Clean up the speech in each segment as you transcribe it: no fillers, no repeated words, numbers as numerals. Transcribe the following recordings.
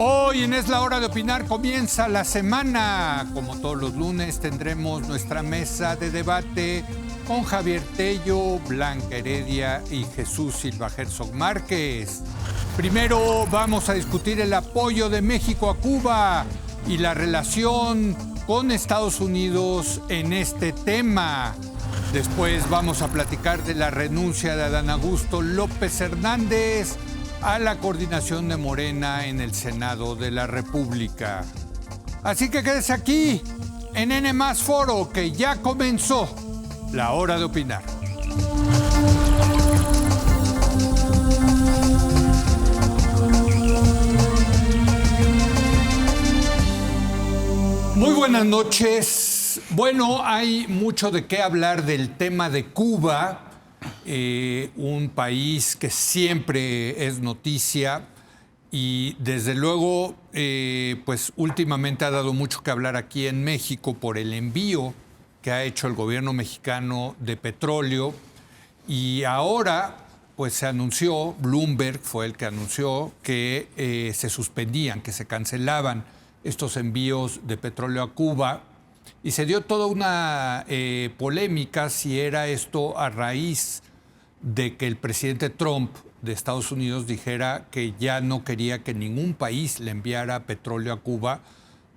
Hoy en Es la Hora de Opinar comienza la semana. Como todos los lunes tendremos nuestra mesa de debate con Javier Tello, Blanca Heredia y Jesús Silva Herzog Márquez. Primero vamos a discutir el apoyo de México a Cuba y la relación con Estados Unidos en este tema. Después vamos a platicar de la renuncia de Adán Augusto López Hernández a la coordinación de Morena en el Senado de la República. Así que quédese aquí en N+ Foro, que ya comenzó la hora de opinar. Muy buenas noches. Bueno, hay mucho de qué hablar del tema de Cuba. Un país que siempre es noticia y desde luego pues últimamente ha dado mucho que hablar aquí en México por el envío que ha hecho el gobierno mexicano de petróleo, y ahora pues se anunció, Bloomberg fue el que anunció que se suspendían, que se cancelaban estos envíos de petróleo a Cuba. Y se dio toda una polémica si era esto a raíz de que el presidente Trump de Estados Unidos dijera que ya no quería que ningún país le enviara petróleo a Cuba,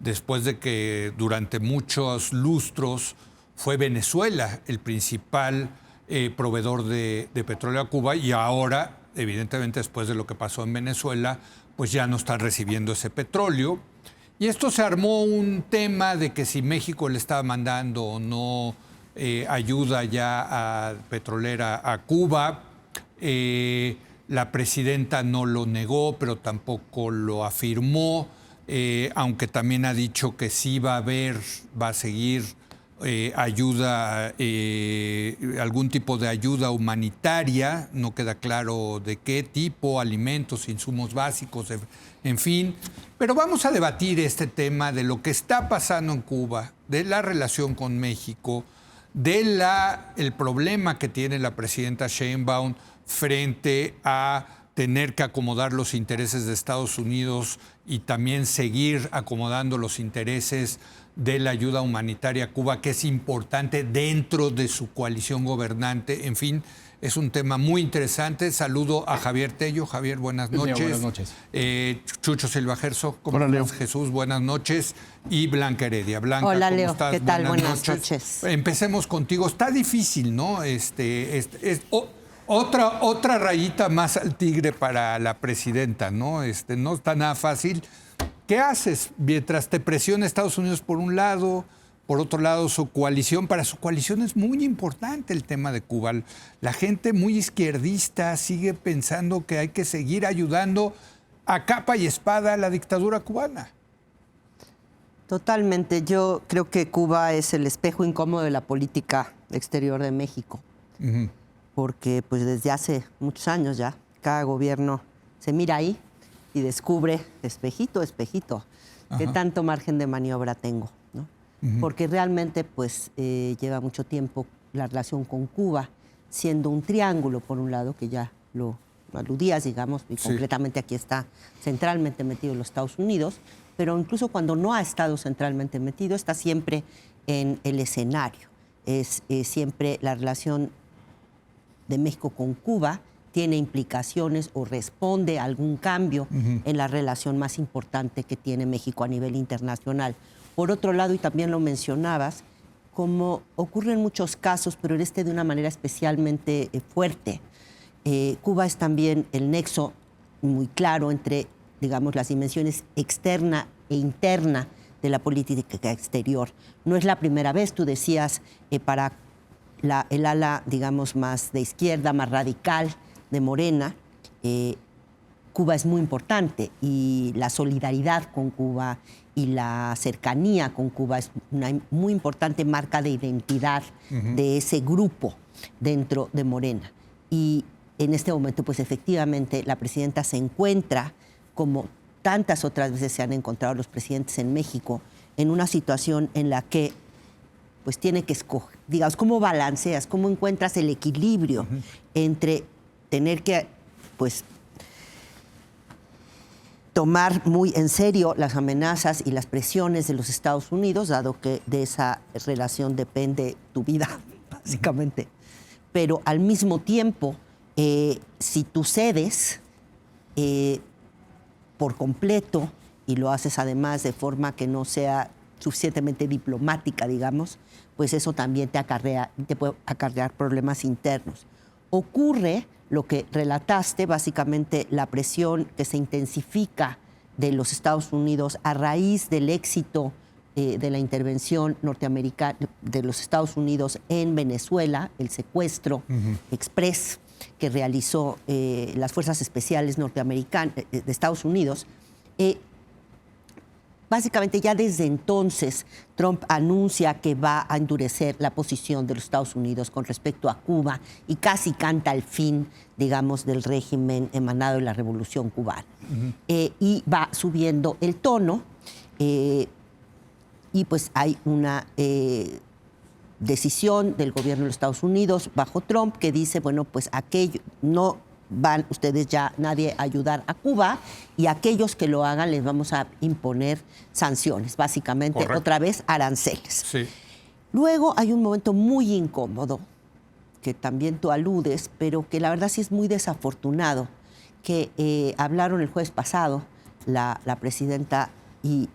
después de que durante muchos lustros fue Venezuela el principal proveedor de petróleo a Cuba, y ahora, evidentemente, después de lo que pasó en Venezuela, pues ya no están recibiendo ese petróleo. Y esto se armó un tema de que si México le estaba mandando o no ayuda ya petrolera a Cuba. La presidenta no lo negó, pero tampoco lo afirmó, aunque también ha dicho que sí va a seguir ayuda, algún tipo de ayuda humanitaria. No queda claro de qué tipo, alimentos, insumos básicos, en fin. Pero vamos a debatir este tema de lo que está pasando en Cuba, de la relación con México, el problema que tiene la presidenta Sheinbaum frente a tener que acomodar los intereses de Estados Unidos y también seguir acomodando los intereses de la ayuda humanitaria a Cuba, que es importante dentro de su coalición gobernante. En fin, es un tema muy interesante. Saludo a Javier Tello. Javier, buenas noches. Buenas noches. Chucho Silva Herzog, ¿cómo Hola, estás? Leo. Jesús, buenas noches. Y Blanca Heredia. Blanca, hola, ¿cómo Leo. estás? ¿Qué tal? Buenas noches. Empecemos contigo. Está difícil, ¿no? Otra rayita más al tigre para la presidenta, ¿no? No está nada fácil. ¿Qué haces mientras te presiona Estados Unidos por un lado? Por otro lado, su coalición, para su coalición es muy importante el tema de Cuba. La gente muy izquierdista sigue pensando que hay que seguir ayudando a capa y espada a la dictadura cubana. Totalmente. Yo creo que Cuba es el espejo incómodo de la política exterior de México. Uh-huh. Porque pues desde hace muchos años ya, cada gobierno se mira ahí y descubre, espejito, qué tanto margen de maniobra tengo, ¿no? Uh-huh. Porque realmente pues lleva mucho tiempo la relación con Cuba siendo un triángulo, por un lado, que ya lo aludías, digamos, y concretamente aquí está centralmente metido los Estados Unidos, pero incluso cuando no ha estado centralmente metido, está siempre en el escenario. Es siempre la relación de México con Cuba tiene implicaciones o responde a algún cambio en la relación más importante que tiene México a nivel internacional. Por otro lado, y también lo mencionabas, como ocurre en muchos casos, pero en de una manera especialmente fuerte, Cuba es también el nexo muy claro entre, digamos, las dimensiones externa e interna de la política exterior. No es la primera vez, tú decías, para el ala, digamos, más de izquierda, más radical de Morena, Cuba es muy importante, y la solidaridad con Cuba y la cercanía con Cuba es una muy importante marca de identidad de ese grupo dentro de Morena. Y en este momento, pues efectivamente, la presidenta se encuentra, como tantas otras veces se han encontrado los presidentes en México, en una situación en la que pues tiene que escoger, digamos, cómo balanceas, cómo encuentras el equilibrio entre tener que, pues, tomar muy en serio las amenazas y las presiones de los Estados Unidos, dado que de esa relación depende tu vida, básicamente. Pero al mismo tiempo, si tú cedes por completo y lo haces además de forma que no sea suficientemente diplomática, digamos, pues eso también te puede acarrear problemas internos. Ocurre lo que relataste, básicamente la presión que se intensifica de los Estados Unidos a raíz del éxito de la intervención norteamericana de los Estados Unidos en Venezuela, el secuestro express que realizó las Fuerzas Especiales norteamericanas de Estados Unidos. Básicamente ya desde entonces Trump anuncia que va a endurecer la posición de los Estados Unidos con respecto a Cuba y casi canta el fin, digamos, del régimen emanado de la Revolución Cubana. Y va subiendo el tono y pues hay una decisión del gobierno de los Estados Unidos bajo Trump que dice, bueno, pues aquello no van ustedes ya nadie a ayudar a Cuba y aquellos que lo hagan les vamos a imponer sanciones, básicamente. Correcto. Otra vez aranceles. Sí. Luego hay un momento muy incómodo, que también tú aludes, pero que la verdad sí es muy desafortunado, que hablaron el jueves pasado la presidenta y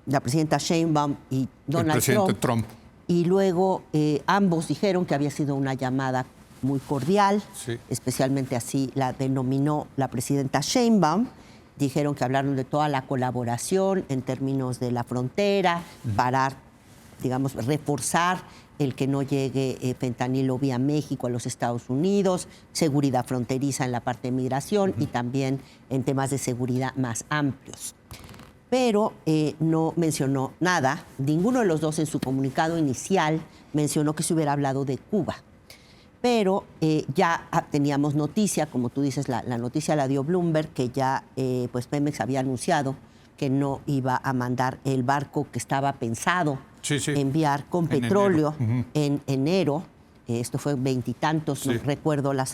la presidenta Sheinbaum y Donald Trump. Y luego ambos dijeron que había sido una llamada muy cordial, sí. Especialmente así la denominó la presidenta Sheinbaum. Dijeron que hablaron de toda la colaboración en términos de la frontera, para, digamos, reforzar el que no llegue fentanilo vía México a los Estados Unidos, seguridad fronteriza en la parte de migración y también en temas de seguridad más amplios. Pero no mencionó nada, ninguno de los dos en su comunicado inicial mencionó que se hubiera hablado de Cuba. Pero ya teníamos noticia, como tú dices, la noticia la dio Bloomberg, que ya pues Pemex había anunciado que no iba a mandar el barco que estaba pensado enviar con petróleo en enero. Esto fue veintitantos, no recuerdo la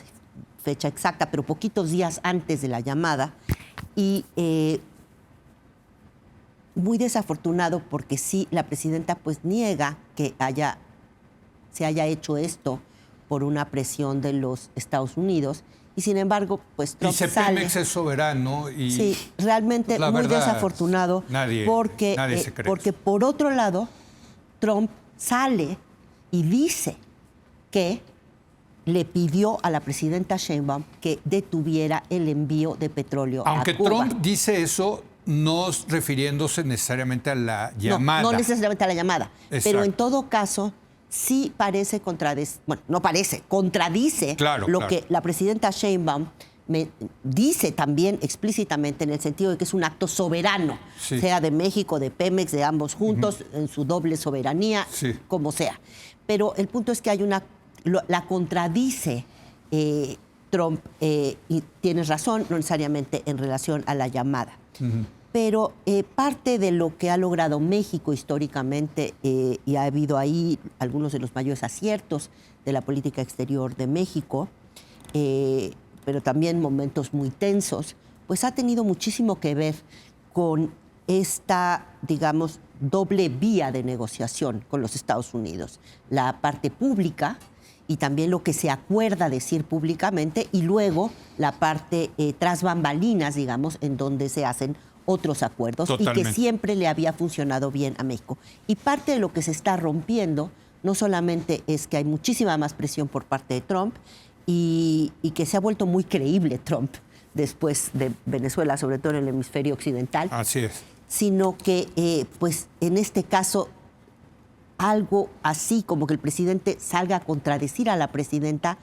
fecha exacta, pero poquitos días antes de la llamada. Y muy desafortunado porque sí, la presidenta pues niega que se haya hecho esto por una presión de los Estados Unidos, y sin embargo, pues Trump dice Pemex es soberano y... Sí, realmente pues, muy desafortunado, nadie se cree porque por otro lado, Trump sale y dice que le pidió a la presidenta Sheinbaum que detuviera el envío de petróleo a Cuba. Aunque Trump dice eso, no refiriéndose necesariamente a la llamada. No necesariamente a la llamada, Exacto. Pero en todo caso sí parece contradice lo que la presidenta Sheinbaum me dice también explícitamente, en el sentido de que es un acto soberano, sea de México, de Pemex, de ambos juntos, en su doble soberanía, como sea. Pero el punto es que la contradice Trump, y tienes razón, no necesariamente en relación a la llamada. Pero parte de lo que ha logrado México históricamente, y ha habido ahí algunos de los mayores aciertos de la política exterior de México, pero también momentos muy tensos, pues ha tenido muchísimo que ver con esta, digamos, doble vía de negociación con los Estados Unidos. La parte pública y también lo que se acuerda decir públicamente, y luego la parte tras bambalinas, digamos, en donde se hacen otros acuerdos. Totalmente. Y que siempre le había funcionado bien a México. Y parte de lo que se está rompiendo no solamente es que hay muchísima más presión por parte de Trump y que se ha vuelto muy creíble Trump después de Venezuela, sobre todo en el hemisferio occidental. Así es. Sino que, pues, en este caso, algo así como que el presidente salga a contradecir a la presidenta,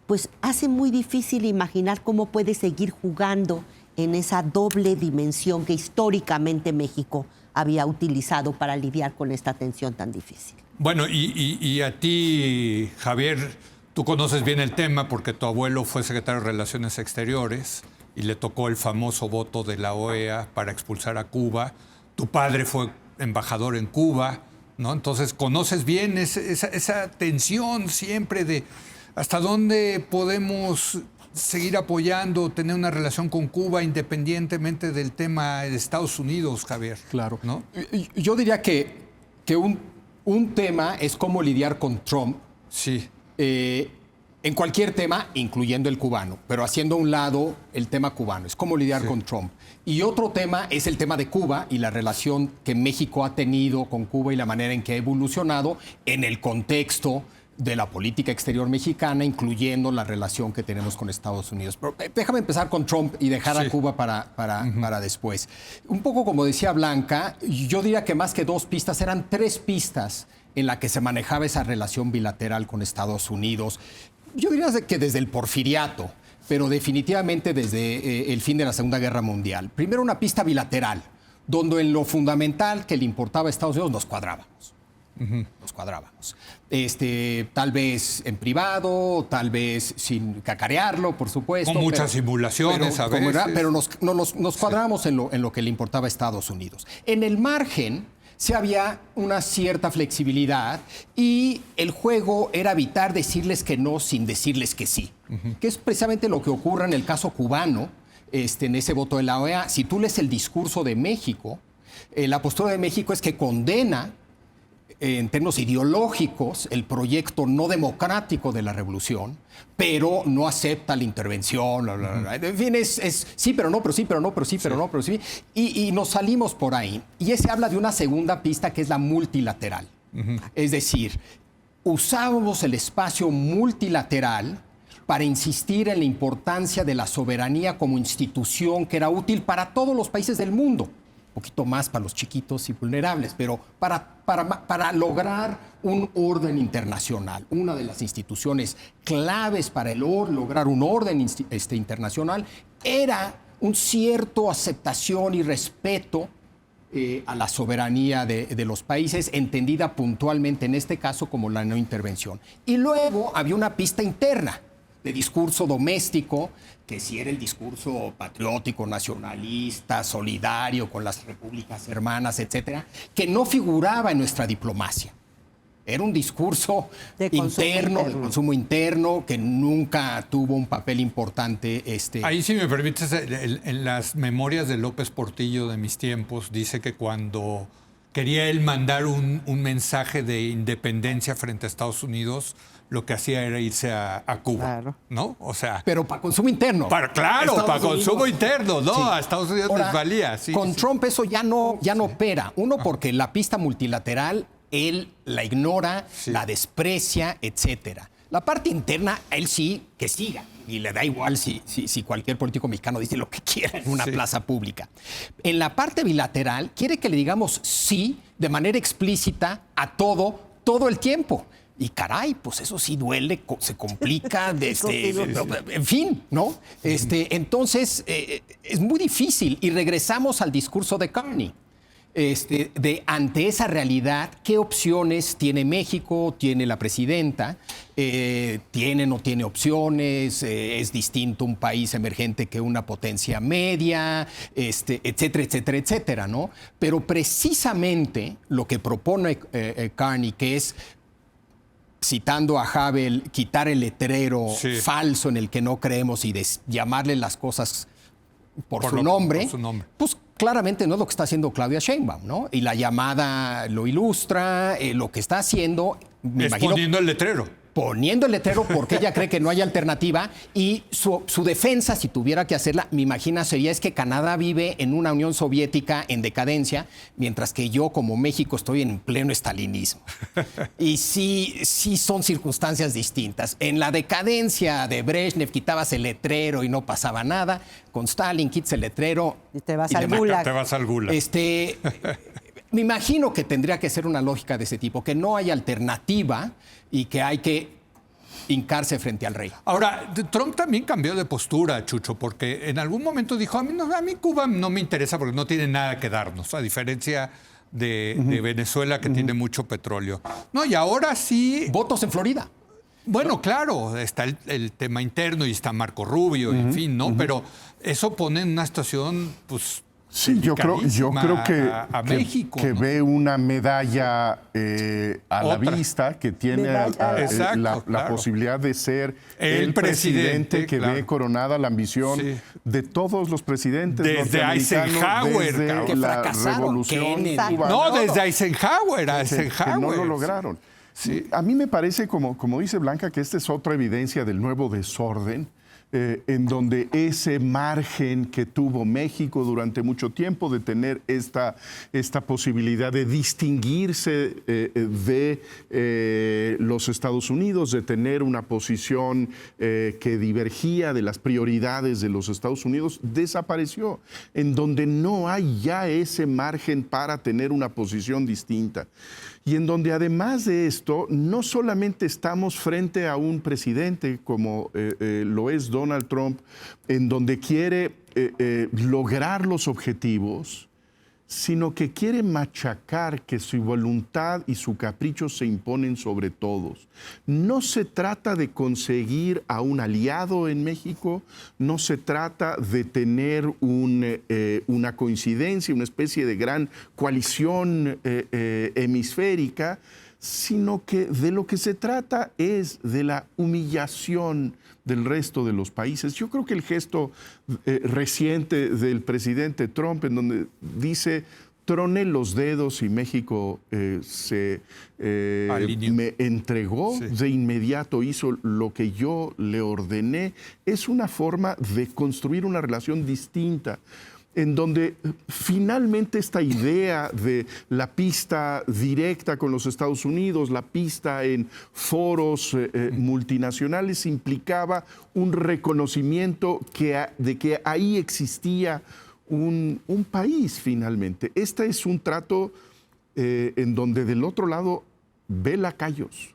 pues hace muy difícil imaginar cómo puede seguir jugando en esa doble dimensión que históricamente México había utilizado para lidiar con esta tensión tan difícil. Bueno, y a ti, Javier, tú conoces bien el tema porque tu abuelo fue secretario de Relaciones Exteriores y le tocó el famoso voto de la OEA para expulsar a Cuba. Tu padre fue embajador en Cuba, ¿no? Entonces conoces bien esa tensión siempre de hasta dónde podemos seguir apoyando, tener una relación con Cuba independientemente del tema de Estados Unidos, Javier. Claro. ¿No? Yo diría que un tema es cómo lidiar con Trump. Sí. En cualquier tema, incluyendo el cubano, pero haciendo a un lado el tema cubano, es cómo lidiar con Trump. Y otro tema es el tema de Cuba y la relación que México ha tenido con Cuba y la manera en que ha evolucionado en el contexto de la política exterior mexicana, incluyendo la relación que tenemos con Estados Unidos. Pero déjame empezar con Trump y dejar a Cuba para después. Un poco como decía Blanca, yo diría que más que 2 pistas, eran 3 pistas en la que se manejaba esa relación bilateral con Estados Unidos. Yo diría que desde el porfiriato, pero definitivamente desde el fin de la Segunda Guerra Mundial. Primero una pista bilateral, donde en lo fundamental que le importaba a Estados Unidos nos cuadrábamos. Nos cuadrábamos. Tal vez en privado, tal vez sin cacarearlo, por supuesto. Con muchas simulaciones a veces. Pero nos cuadrábamos en lo que le importaba a Estados Unidos. En el margen sí había una cierta flexibilidad y el juego era evitar decirles que no sin decirles que sí, que es precisamente lo que ocurre en el caso cubano, en ese voto de la OEA. Si tú lees el discurso de México, la postura de México es que condena en términos ideológicos el proyecto no democrático de la revolución, pero no acepta la intervención. En fin, es sí, pero no, pero sí, pero no, pero sí, pero no, pero sí. Y nos salimos por ahí. Y ese habla de una segunda pista que es la multilateral. Es decir, usábamos el espacio multilateral para insistir en la importancia de la soberanía como institución que era útil para todos los países del mundo. Un poquito más para los chiquitos y vulnerables, pero para lograr un orden internacional. Una de las instituciones claves para lograr un orden internacional era un cierto aceptación y respeto a la soberanía de los países, entendida puntualmente en este caso como la no intervención. Y luego había una pista interna de discurso doméstico, que sí era el discurso patriótico, nacionalista, solidario con las repúblicas hermanas, etcétera, que no figuraba en nuestra diplomacia. Era un discurso de consumo interno, que nunca tuvo un papel importante. Ahí, si me permites, en las memorias de López Portillo de mis tiempos, dice que cuando quería él mandar un mensaje de independencia frente a Estados Unidos, lo que hacía era irse a Cuba, claro. ¿No? O sea, pero para consumo interno. Para consumo interno, ¿no? Sí. A Estados Unidos les valía. Sí, con Trump eso ya no opera. Uno, porque la pista multilateral, él la ignora, la desprecia, etcétera. La parte interna, él sí, que siga. Y le da igual si cualquier político mexicano dice lo que quiera en una plaza pública. En la parte bilateral, quiere que le digamos sí de manera explícita a todo el tiempo. Y caray, pues eso sí duele, se complica, en fin, ¿no? Entonces, es muy difícil. Y regresamos al discurso de Carney. Ante esa realidad, ¿qué opciones tiene México, tiene la presidenta? ¿Tiene o no tiene opciones? ¿Es distinto un país emergente que una potencia media? Etcétera, etcétera, etcétera, ¿no? Pero precisamente lo que propone Carney, que es, citando a Havel, quitar el letrero falso en el que no creemos y llamarle las cosas por su nombre, pues claramente no es lo que está haciendo Claudia Sheinbaum, ¿no? Y la llamada lo ilustra, lo que está haciendo... Poniendo el letrero. Poniendo el letrero porque ella cree que no hay alternativa, y su defensa, si tuviera que hacerla, me imagino, sería es que Canadá vive en una Unión Soviética en decadencia, mientras que yo, como México, estoy en pleno estalinismo. Y sí son circunstancias distintas. En la decadencia de Brezhnev quitabas el letrero y no pasaba nada. Con Stalin quitas el letrero y te vas al Gulag. Te vas al Gulag. Me imagino que tendría que ser una lógica de ese tipo, que no hay alternativa y que hay que hincarse frente al rey. Ahora, Trump también cambió de postura, Chucho, porque en algún momento dijo, a mí Cuba no me interesa porque no tiene nada que darnos, a diferencia de Venezuela, que tiene mucho petróleo. No, y ahora sí... Votos en Florida. Bueno, claro, está el tema interno y está Marco Rubio, en fin, ¿no? Pero eso pone en una situación, pues, Sí, yo creo que, a México, que ¿no? ve una medalla a la vista, que tiene Exacto, la claro. posibilidad de ser El presidente, que claro. ve coronada la ambición Sí. de todos los presidentes Desde norteamericanos, Eisenhower, desde cabrón. Que la fracasaron, revolución Kennedy. cubana. No, desde Eisenhower, a que Eisenhower. no lo lograron. Sí. A mí me parece, como dice Blanca, que esta es otra evidencia del nuevo desorden, en donde ese margen que tuvo México durante mucho tiempo de tener esta posibilidad de distinguirse de los Estados Unidos, de tener una posición que divergía de las prioridades de los Estados Unidos, desapareció, en donde no hay ya ese margen para tener una posición distinta. Y en donde además de esto, no solamente estamos frente a un presidente como lo es Donald Trump, en donde quiere lograr los objetivos, sino que quiere machacar que su voluntad y su capricho se imponen sobre todos. No se trata de conseguir a un aliado en México, no se trata de tener una coincidencia, una especie de gran coalición hemisférica, sino que de lo que se trata es de la humillación del resto de los países. Yo creo que el gesto reciente del presidente Trump, en donde dice, troné los dedos y México me entregó, Sí. de inmediato hizo lo que yo le ordené, es una forma de construir una relación distinta, en donde finalmente esta idea de la pista directa con los Estados Unidos, la pista en foros multinacionales, implicaba un reconocimiento de que ahí existía un país finalmente. Este es un trato en donde del otro lado ve lacayos.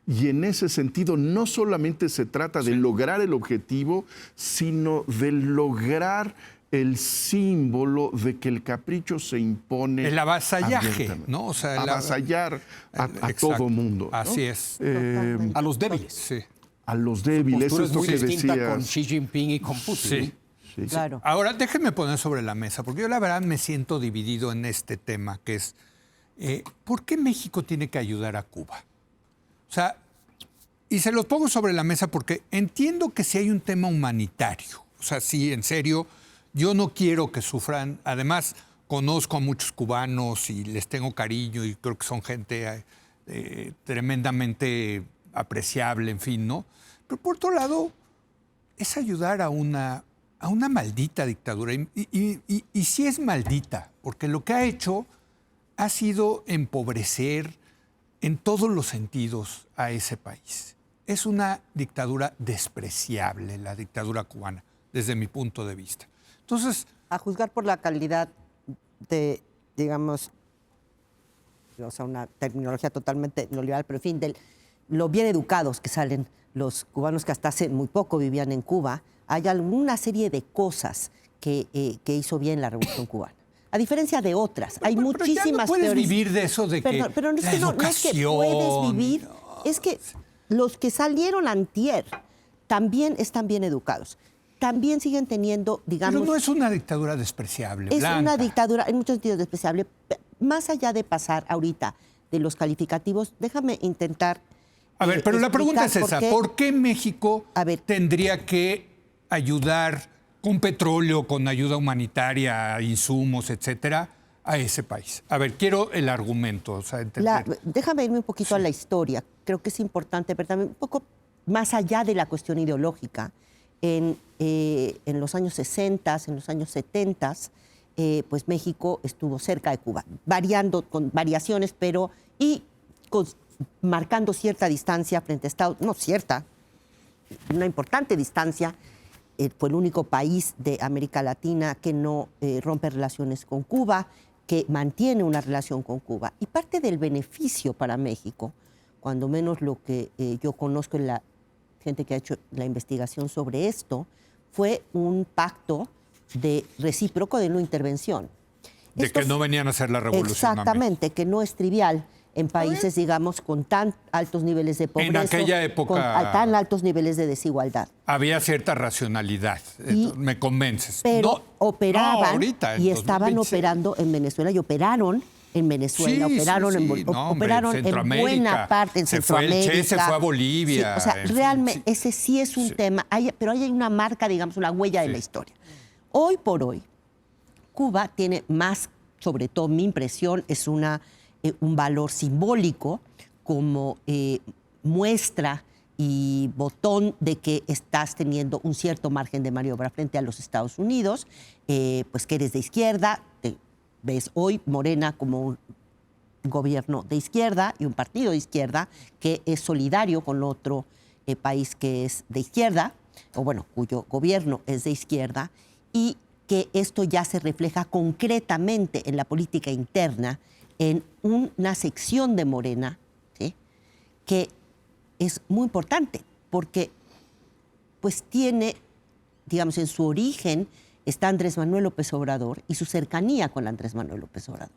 Y en ese sentido no solamente se trata de lograr el objetivo, sino de lograr el símbolo de que el capricho se impone. El avasallaje, abiertamente. ¿no? O sea, avasallar a exacto. todo mundo, ¿no? Así es. A los débiles. Sí. A los débiles, Postura es esto muy que distinta decías. con Xi Jinping y con Putin. Sí. Sí, sí. Claro. Ahora, déjenme poner sobre la mesa, porque yo la verdad me siento dividido en este tema, que es, ¿por qué México tiene que ayudar a Cuba? O sea, y se los pongo sobre la mesa porque entiendo que si hay un tema humanitario, o sea, sí, en serio, yo no quiero que sufran. Además, conozco a muchos cubanos y les tengo cariño y creo que son gente tremendamente apreciable, en fin, ¿no? Pero por otro lado, es ayudar a una maldita dictadura. Y sí es maldita, porque lo que ha hecho ha sido empobrecer en todos los sentidos a ese país. Es una dictadura despreciable, la dictadura cubana, desde mi punto de vista. Entonces, A juzgar por la calidad de, digamos, o sea, una terminología totalmente neoliberal, pero en fin, de lo bien educados que salen los cubanos que hasta hace muy poco vivían en Cuba, hay alguna serie de cosas que hizo bien la Revolución Cubana. A diferencia de otras, hay pero muchísimas ya no puedes teorías. vivir de eso de que Pero no es la que no es que puedes educación, vivir, no. es que los que salieron antier también están bien educados. También siguen teniendo, digamos... Pero no es una dictadura despreciable, Es Blanca. una dictadura, en muchos sentidos, despreciable. Más allá de pasar ahorita de los calificativos, déjame intentar... A ver, pero la pregunta es explicar esa. ¿Por qué México A ver. tendría que ayudar con petróleo, con ayuda humanitaria, insumos, etcétera, a ese país? A ver, quiero el argumento. O sea, entender. Déjame irme un poquito a la historia. Creo que es importante, pero también un poco más allá de la cuestión ideológica. En los años 60, en los años 70, pues México estuvo cerca de Cuba, variando con variaciones, pero marcando cierta distancia frente a Estados Unidos, no cierta, una importante distancia. Fue el único país de América Latina que no rompe relaciones con Cuba, que mantiene una relación con Cuba. Y parte del beneficio para México, cuando menos lo que yo conozco en la gente que ha hecho la investigación sobre esto, fue un pacto de recíproco de no intervención. De que no venían a hacer la revolución. Exactamente, que no es trivial. en países, digamos, con tan altos niveles de pobreza. En aquella época con tan altos niveles de desigualdad. había cierta racionalidad. Me convences. Pero operaban ahorita, y estaban 2026. operando en Venezuela y operaron en Venezuela, operaron en buena parte en Centroamérica. El Che se fue a Bolivia. Sí, o sea, realmente ese sí es un tema, pero hay una marca, digamos, una huella de la historia. Hoy por hoy, Cuba tiene más, sobre todo mi impresión, es un valor simbólico como muestra y botón de que estás teniendo un cierto margen de maniobra frente a los Estados Unidos, pues que eres de izquierda, ves hoy Morena como un gobierno de izquierda y un partido de izquierda que es solidario con otro país que es de izquierda, o bueno, cuyo gobierno es de izquierda, y que esto ya se refleja concretamente en la política interna, en una sección de Morena, ¿sí?, que es muy importante, porque pues tiene, digamos, en su origen está Andrés Manuel López Obrador y su cercanía con Andrés Manuel López Obrador.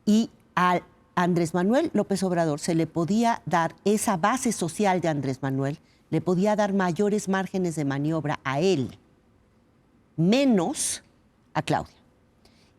Y a Andrés Manuel López Obrador se le podía dar esa base social de Andrés Manuel, le podía dar mayores márgenes de maniobra a él, menos a Claudia.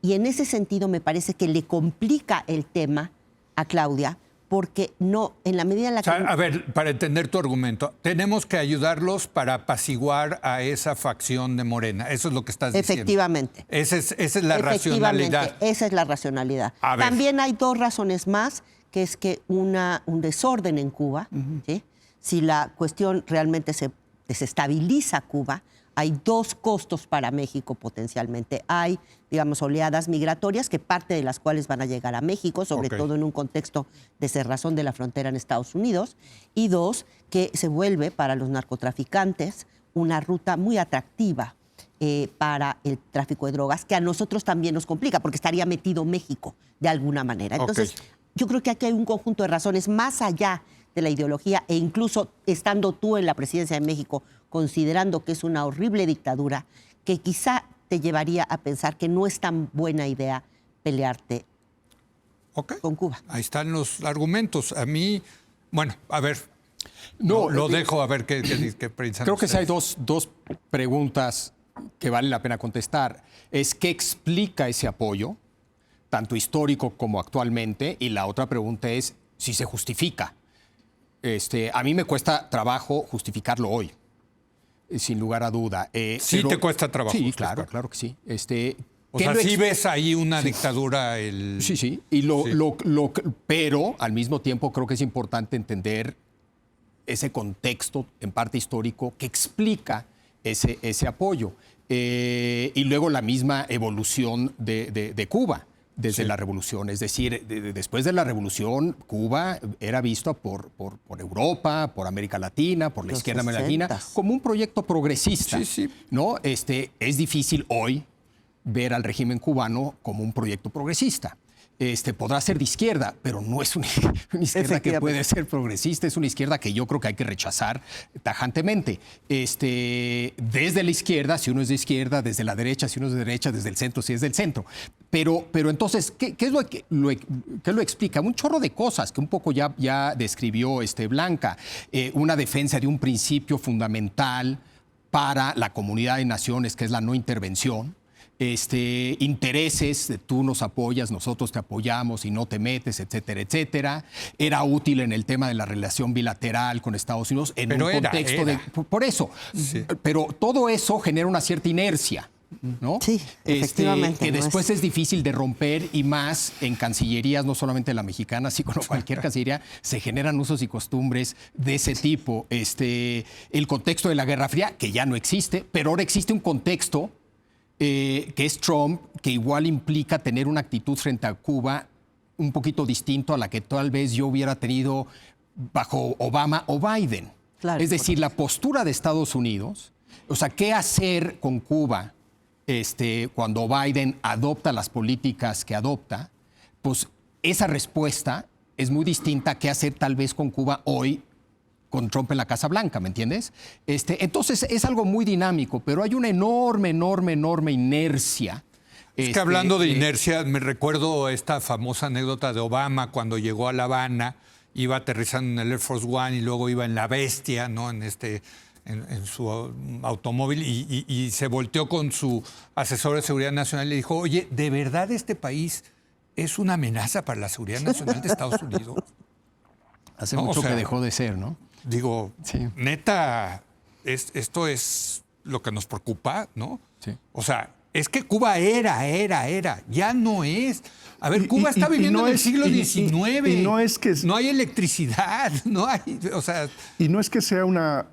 Y en ese sentido me parece que le complica el tema a Claudia, porque no, en la medida en la que... A ver, para entender tu argumento, tenemos que ayudarlos para apaciguar a esa facción de Morena. Eso es lo que estás diciendo. Efectivamente. Esa es la racionalidad. Esa es la racionalidad. A ver. También hay dos razones más, que es que un desorden en Cuba, ¿sí?, si la cuestión realmente se desestabiliza Cuba, hay dos costos para México potencialmente. Hay, digamos, oleadas migratorias, que parte de las cuales van a llegar a México, sobre todo en un contexto de cerrazón de la frontera en Estados Unidos. Y dos, que se vuelve para los narcotraficantes una ruta muy atractiva para el tráfico de drogas, que a nosotros también nos complica, porque estaría metido México de alguna manera. Entonces, yo creo que aquí hay un conjunto de razones más allá de la ideología, e incluso estando tú en la presidencia de México, considerando que es una horrible dictadura, que quizá te llevaría a pensar que no es tan buena idea pelearte con Cuba. Ahí están los argumentos. A mí, bueno, a ver, lo dejo a ver qué piensan. Creo que sí hay ustedes. dos preguntas que vale la pena contestar. Es ¿qué explica ese apoyo, tanto histórico como actualmente? Y la otra pregunta es si se justifica. A mí me cuesta trabajo justificarlo hoy, sin lugar a duda. Sí, pero te cuesta trabajo. Sí, claro que sí. O sea, sí ves ahí una dictadura. Sí. Pero al mismo tiempo creo que es importante entender ese contexto, en parte histórico, que explica ese apoyo. Y luego la misma evolución de Cuba desde la revolución. Es decir, después de la revolución, Cuba era visto por Europa, por América Latina, por la izquierda latina, como un proyecto progresista. ¿No? Es difícil hoy ver al régimen cubano como un proyecto progresista. Podrá ser de izquierda, pero no es una izquierda que puede ser progresista, es una izquierda que yo creo que hay que rechazar tajantemente. Desde la izquierda, si uno es de izquierda, desde la derecha, si uno es de derecha, desde el centro, si es del centro. Pero entonces, ¿qué es lo explica? Un chorro de cosas que un poco ya describió Blanca. Una defensa de un principio fundamental para la comunidad de naciones, que es la no intervención. Intereses, tú nos apoyas, nosotros te apoyamos y no te metes, etcétera, etcétera. Era útil en el tema de la relación bilateral con Estados Unidos en un contexto de... Por eso. Sí. Pero todo eso genera una cierta inercia, ¿no? Sí, efectivamente. Que después es difícil de romper, y más en cancillerías, no solamente la mexicana, sino cualquier cancillería, se generan usos y costumbres de ese tipo. El contexto de la Guerra Fría, que ya no existe, pero ahora existe un contexto que es Trump, que igual implica tener una actitud frente a Cuba un poquito distinto a la que tal vez yo hubiera tenido bajo Obama o Biden. Claro, es decir, la postura de Estados Unidos, o sea, ¿qué hacer con Cuba cuando Biden adopta las políticas que adopta? Pues esa respuesta es muy distinta a qué hacer tal vez con Cuba hoy, con Trump en la Casa Blanca, ¿me entiendes? Entonces es algo muy dinámico, pero hay una enorme inercia Es que hablando de inercia, me recuerdo esta famosa anécdota de Obama cuando llegó a La Habana, iba aterrizando en el Air Force One y luego iba en la Bestia, ¿no? En su automóvil y se volteó con su asesor de seguridad nacional y le dijo, oye, ¿de verdad este país es una amenaza para la seguridad nacional de Estados Unidos? Hace mucho que dejó de ser, ¿no? Digo, Sí. neta, esto es lo que nos preocupa, ¿no? Sí. O sea, es que Cuba era, ya no es. A ver, Cuba está viviendo no en el es- siglo XIX. y no es que... No hay electricidad, no hay, o sea... Y no es que sea una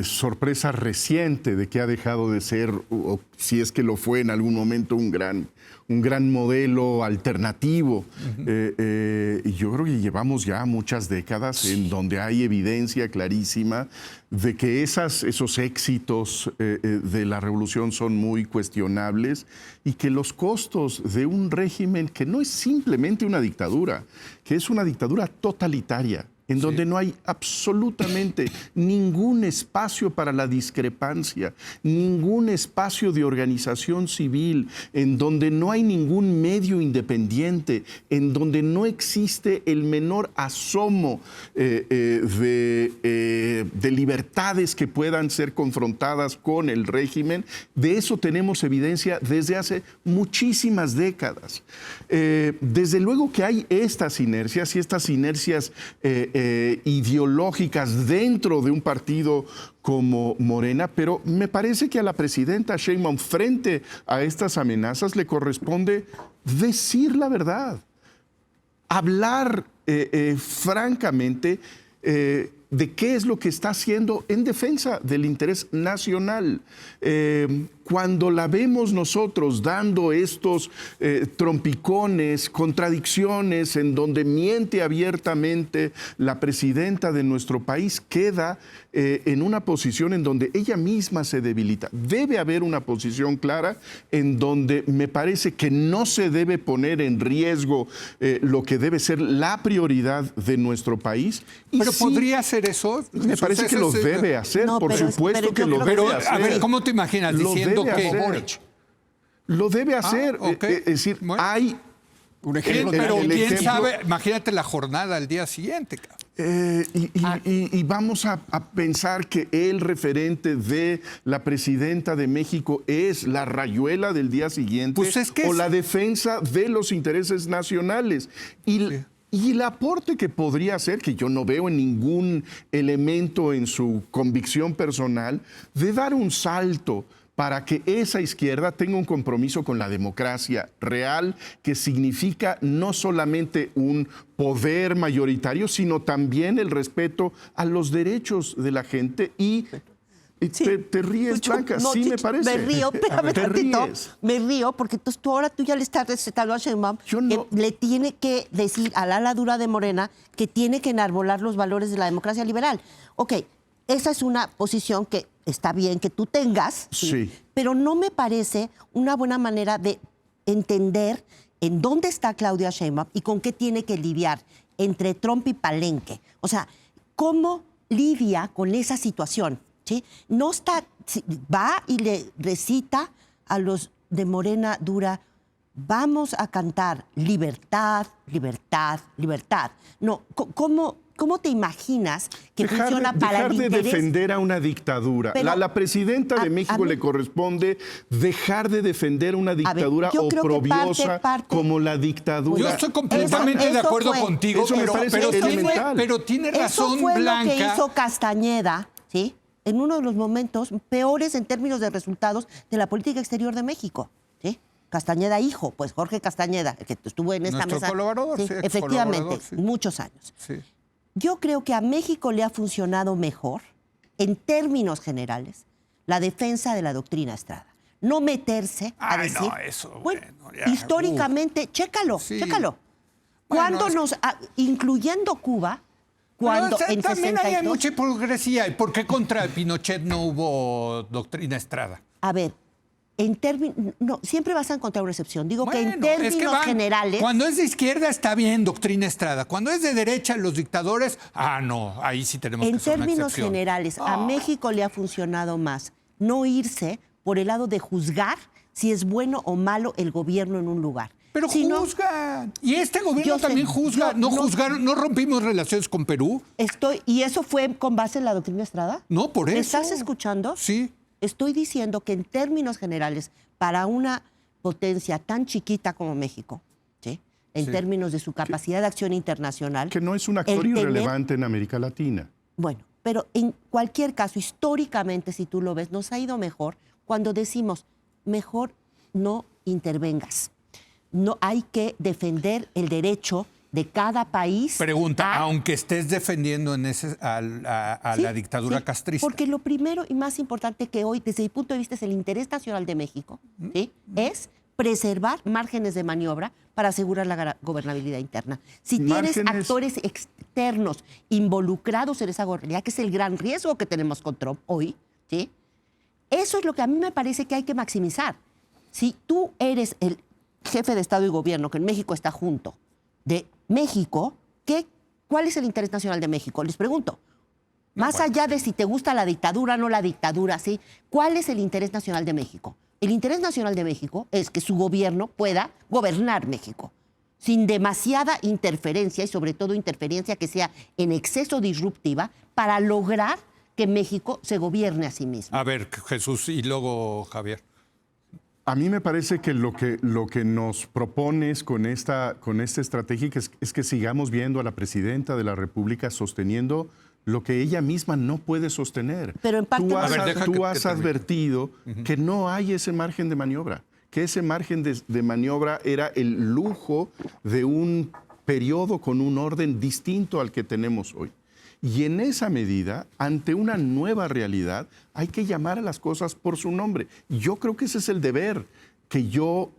sorpresa reciente de que ha dejado de ser, o si es que lo fue en algún momento, un gran modelo alternativo. Y yo creo que llevamos ya muchas décadas en donde hay evidencia clarísima de que esos éxitos de la revolución son muy cuestionables y que los costos de un régimen que no es simplemente una dictadura, que es una dictadura totalitaria, en donde no hay absolutamente ningún espacio para la discrepancia, ningún espacio de organización civil, en donde no hay ningún medio independiente, en donde no existe el menor asomo de libertades que puedan ser confrontadas con el régimen. De eso tenemos evidencia desde hace muchísimas décadas. Desde luego que hay estas inercias y estas inercias ideológicas dentro de un partido como Morena, pero me parece que a la presidenta Sheinbaum, frente a estas amenazas, le corresponde decir la verdad, hablar francamente de qué es lo que está haciendo en defensa del interés nacional. Cuando la vemos nosotros dando estos trompicones, contradicciones, en donde miente abiertamente la presidenta de nuestro país, queda en una posición en donde ella misma se debilita. Debe haber una posición clara en donde me parece que no se debe poner en riesgo lo que debe ser la prioridad de nuestro país. Y Pero sí, podría hacer eso. me parece que lo debe hacer, No, por pero supuesto que lo Pero, debe a hacer. ver, ¿cómo te imaginas? Lo Diciendo debe que... hacer. Lo debe hacer. ok. Es decir, Bueno. hay... Un ejemplo Pero el quién ejemplo- sabe, imagínate la jornada al día siguiente, cabrón. Y vamos a pensar que el referente de la presidenta de México es la rayuela del día siguiente, Pues es que o es- la defensa de los intereses nacionales. Y el aporte que podría hacer, que yo no veo en ningún elemento en su convicción personal, de dar un salto para que esa izquierda tenga un compromiso con la democracia real, que significa no solamente un poder mayoritario, sino también el respeto a los derechos de la gente. Y Sí. te ríes, Yo- Blanca, no, sí me Chicho, parece. Me río, espérame Te tantito. ríes. Me río porque entonces tú ya le estás recetando a Sheinbaum Yo no- que le tiene que decir al ala dura de Morena que tiene que enarbolar los valores de la democracia liberal. Ok, esa es una posición que está bien que tú tengas, Sí. pero no me parece una buena manera de entender en dónde está Claudia Sheinbaum y con qué tiene que lidiar entre Trump y Palenque. O sea, ¿cómo lidia con esa situación? ¿Sí? No está, va y le recita a los de Morena Dura, vamos a cantar libertad, libertad, libertad. No, ¿cómo te imaginas que funciona para dejar el de interés? defender a una dictadura. Pero la presidenta de México mí- le corresponde dejar de defender una dictadura yo creo que oprobiosa parte- como la dictadura. Yo estoy completamente Eso de acuerdo fue- contigo, Eso me parece elemental. pero tiene Eso razón fue Blanca. lo que hizo Castañeda, ¿sí? En uno de los momentos peores en términos de resultados de la política exterior de México, ¿sí? Castañeda hijo, pues Jorge Castañeda, que estuvo en esta Nuestro mesa. colaborador, sí, efectivamente, ex-colaborador, sí. muchos años. Sí. Yo creo que a México le ha funcionado mejor, en términos generales, la defensa de la doctrina Estrada. No meterse a Ay, decir... no, eso, bueno, bueno, ya, históricamente, chécalo, Sí. chécalo. Bueno, Cuando es- incluyendo Cuba, cuando Pero, en también ahí hay 62... mucha hipocresía. ¿Y por qué contra Pinochet no hubo doctrina Estrada? A ver, en términos... No, siempre vas a encontrar una excepción. Digo que en Bueno, es términos que van- generales... Cuando es de izquierda está bien doctrina Estrada. Cuando es de derecha, los dictadores, no, ahí sí tenemos En que ser una términos excepción. generales, a México le ha funcionado más no irse por el lado de juzgar si es bueno o malo el gobierno en un lugar. Pero Si no, juzgan. Y este gobierno Yo sé, también juzga. yo ¿No no- juzgaron, no rompimos relaciones con Perú? ¿Y eso fue con base en la doctrina Estrada? No, por ¿Me eso. estás escuchando? Sí. Estoy diciendo que en términos generales, para una potencia tan chiquita como México, ¿sí? En términos de su capacidad de acción internacional... Que no es un actor el tener- irrelevante en América Latina. Bueno, pero en cualquier caso, históricamente, si tú lo ves, nos ha ido mejor cuando decimos, mejor no intervengas. No hay que defender el derecho de cada país. Pregunta, a- aunque estés defendiendo en ese, a Sí, la dictadura sí, castrista. Porque lo primero y más importante que hoy, desde mi punto de vista, es el interés nacional de México, ¿sí? Es preservar márgenes de maniobra para asegurar la gobernabilidad interna. Si tienes Márgenes- actores externos involucrados en esa gobernabilidad, que es el gran riesgo que tenemos con Trump hoy, ¿sí? Eso es lo que a mí me parece que hay que maximizar. Si tú eres el jefe de Estado y Gobierno, que en México está junto, de México, ¿cuál es el interés nacional de México? Les pregunto. Más allá de si te gusta la dictadura o no la dictadura, ¿sí? ¿Cuál es el interés nacional de México? El interés nacional de México es que su gobierno pueda gobernar México sin demasiada interferencia y sobre todo interferencia que sea en exceso disruptiva para lograr que México se gobierne a sí mismo. A ver, Jesús, y luego Javier. A mí me parece que lo que nos propones con esta estrategia es que sigamos viendo a la presidenta de la República sosteniendo lo que ella misma no puede sostener. Pero en parte tú no has, lo A ver, deja tú que has termine. advertido que no hay ese margen de maniobra, que ese margen de maniobra era el lujo de un periodo con un orden distinto al que tenemos hoy. Y en esa medida, ante una nueva realidad, hay que llamar a las cosas por su nombre. Yo creo que ese es el deber que yo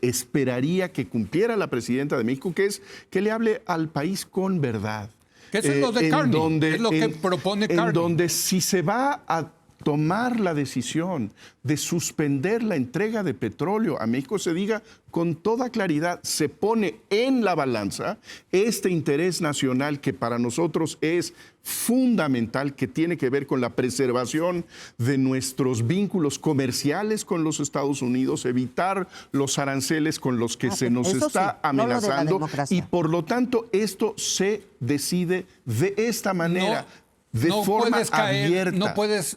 esperaría que cumpliera la presidenta de México, que es que le hable al país con verdad. Que eso es lo de Carney, es lo que propone Carney. En donde si se va a tomar la decisión de suspender la entrega de petróleo a México, se diga con toda claridad, se pone en la balanza este interés nacional que para nosotros es fundamental, que tiene que ver con la preservación de nuestros vínculos comerciales con los Estados Unidos, evitar los aranceles con los que se nos eso está sí, no lo de la amenazando, democracia. y por lo tanto esto se decide de esta manera. De forma abierta.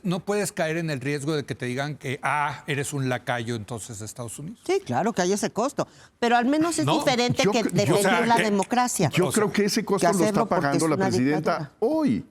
No puedes caer en el riesgo de que te digan que eres un lacayo entonces de Estados Unidos. Sí, claro que hay ese costo, pero al menos es No, diferente que defender o sea, la que- democracia. Yo creo que ese costo que lo hacerlo está porque pagando es la una presidenta dictadura. hoy.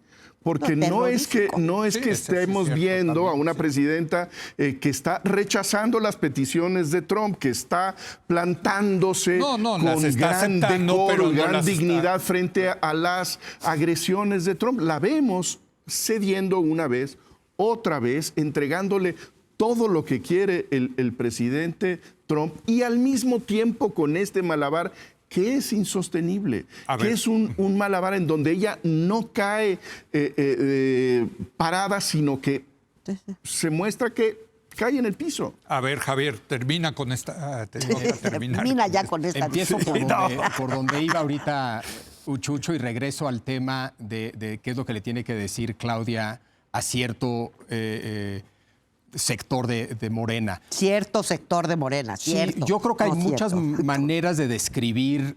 Porque No, no es que Sí, eso sí es estemos cierto viendo a también, una sí. presidenta que está rechazando las peticiones de Trump, que está plantándose No, con las está gran aceptando, decoro pero y no gran las está- dignidad frente a las agresiones de Trump. La vemos cediendo una vez, otra vez, entregándole todo lo que quiere el presidente Trump y al mismo tiempo con este malabar que es insostenible, A que ver. es un malabar en donde ella no cae parada, sino que se muestra que cae en el piso. A ver, Javier, termina con esta. Tengo que terminar. Termina ya con esta. Empiezo discusión. por donde iba ahorita Uchucho y regreso al tema de qué es lo que le tiene que decir Claudia a cierto sector de Morena. Cierto sector de Morena, Sí, cierto. yo creo que hay No, muchas cierto. maneras de describir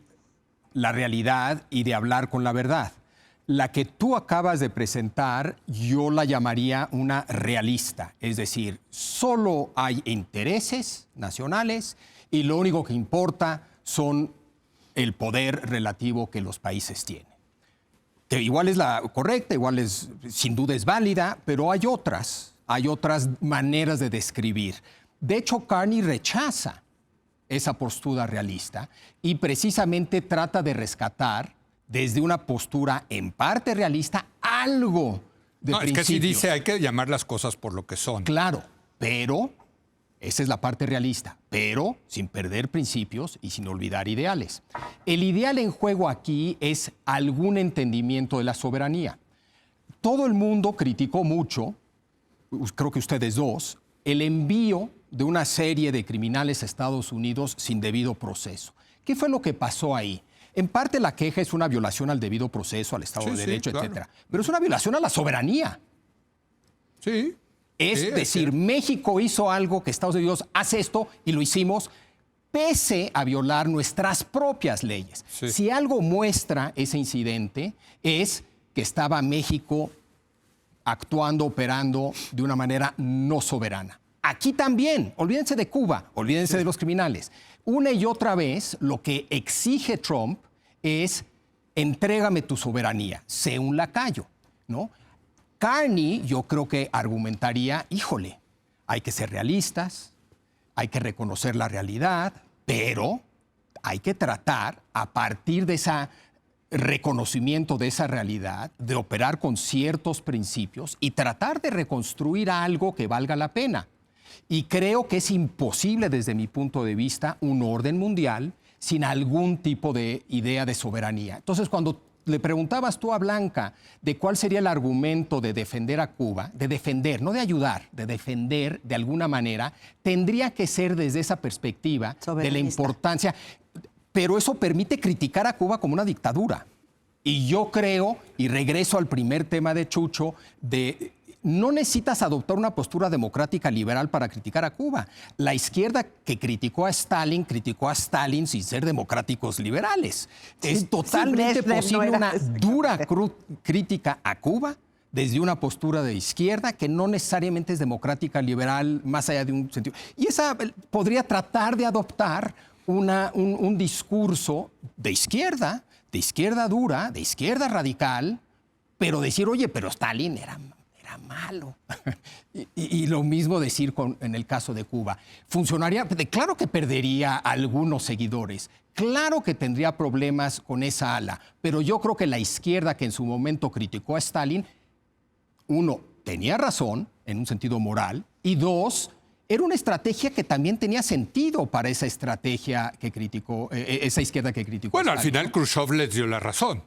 la realidad y de hablar con la verdad. La que tú acabas de presentar, yo la llamaría una realista. Es decir, solo hay intereses nacionales y lo único que importa son el poder relativo que los países tienen. Que igual es la correcta, igual es, sin duda es válida, pero hay otras maneras de describir. De hecho, Carney rechaza esa postura realista y precisamente trata de rescatar desde una postura en parte realista algo de No, es que principios. sí dice, hay que llamar las cosas por lo que son. Claro, pero esa es la parte realista, pero sin perder principios y sin olvidar ideales. El ideal en juego aquí es algún entendimiento de la soberanía. Todo el mundo criticó mucho, creo que ustedes dos, el envío de una serie de criminales a Estados Unidos sin debido proceso. ¿Qué fue lo que pasó ahí? En parte la queja es una violación al debido proceso, al Estado Sí, de sí, Derecho, claro. etcétera. Pero es una violación a la soberanía. Sí. Es Sí, decir, sí. México hizo algo que Estados Unidos hace esto y lo hicimos pese a violar nuestras propias leyes. Sí. Si algo muestra ese incidente es que estaba México actuando, operando de una manera no soberana. Aquí también, olvídense de Cuba, olvídense de los criminales. Una y otra vez lo que exige Trump es entrégame tu soberanía, sé un lacayo, ¿no? Carney, yo creo que argumentaría, híjole, hay que ser realistas, hay que reconocer la realidad, pero hay que tratar, a partir de ese reconocimiento de esa realidad, de operar con ciertos principios y tratar de reconstruir algo que valga la pena. Y creo que es imposible, desde mi punto de vista, un orden mundial sin algún tipo de idea de soberanía. Entonces, cuando le preguntabas tú a Blanca de cuál sería el argumento de defender a Cuba, de defender, no de ayudar, de defender de alguna manera, tendría que ser desde esa perspectiva de la Soberanista. importancia. Pero eso permite criticar a Cuba como una dictadura. Y yo creo, y regreso al primer tema de Chucho, no necesitas adoptar una postura democrática liberal para criticar a Cuba. La izquierda que criticó a Stalin sin ser democráticos liberales. Es totalmente Brezhnev no posible era una ese. dura crítica a Cuba desde una postura de izquierda que no necesariamente es democrática liberal, más allá de un sentido. Y esa podría tratar de adoptar un discurso de izquierda dura, de izquierda radical, pero decir, oye, pero Stalin era malo. y lo mismo decir en el caso de Cuba. Funcionaría, claro que perdería algunos seguidores, claro que tendría problemas con esa ala, pero yo creo que la izquierda que en su momento criticó a Stalin, uno, tenía razón en un sentido moral, y dos, era una estrategia que también tenía sentido para esa estrategia que criticó, esa izquierda que criticó. Bueno, a al Stalin. final Khrushchev les dio la razón.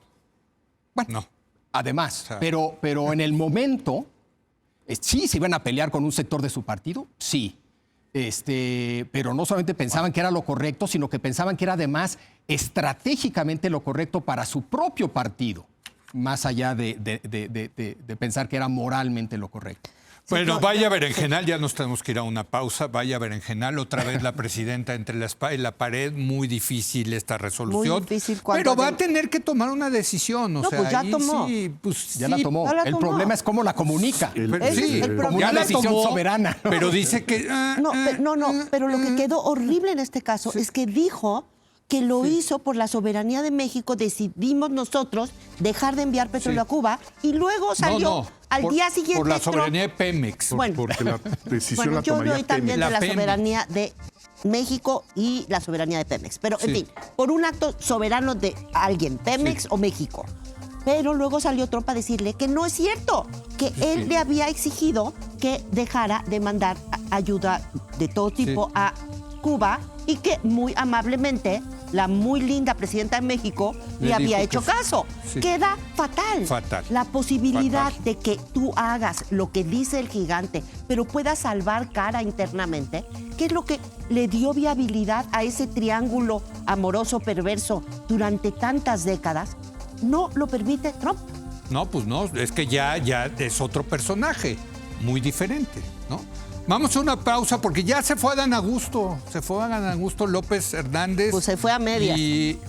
Bueno, No. además, sea. pero en el momento, sí, se iban a pelear con un sector de su partido, sí. Pero no solamente pensaban que era lo correcto, sino que pensaban que era además estratégicamente lo correcto para su propio partido, más allá de pensar que era moralmente lo correcto. Bueno, vaya berenjenal, ya nos tenemos que ir a una pausa. Vaya berenjenal, otra vez la presidenta entre la espada y la pared. Muy difícil esta resolución. Muy difícil cuando pero va a tener que tomar una decisión. O No, sea, pues ya ahí tomó. Sí, pues Ya sí, la tomó. ya la El tomó. problema es cómo la comunica. Pero, Ese sí, es el como problema. una decisión soberana. Pero dice que... Pero lo que quedó horrible en este caso es que dijo que lo hizo por la soberanía de México, decidimos nosotros dejar de enviar petróleo a Cuba y luego salió al día siguiente. Por la Trump. soberanía de Pemex. Bueno. Porque la decisión Bueno, la yo tomaría doy también La de la Pemex. soberanía de México y la soberanía de Pemex. Pero, en Sí. fin, por un acto soberano de alguien, Pemex o México. Pero luego salió Trump a decirle que no es cierto, que él le había exigido que dejara de mandar ayuda de todo tipo a Cuba y que muy amablemente la muy linda presidenta de México Le le había dijo hecho que sí. caso. Sí. Queda fatal. Fatal. La posibilidad Fatal. de que tú hagas lo que dice el gigante, pero puedas salvar cara internamente, ¿qué es lo que le dio viabilidad a ese triángulo amoroso perverso durante tantas décadas? No lo permite Trump. No, pues no, es que ya es otro personaje, muy diferente, ¿no? Vamos a una pausa porque ya se fue Adán Augusto, López Hernández. Pues se fue a medias. Y,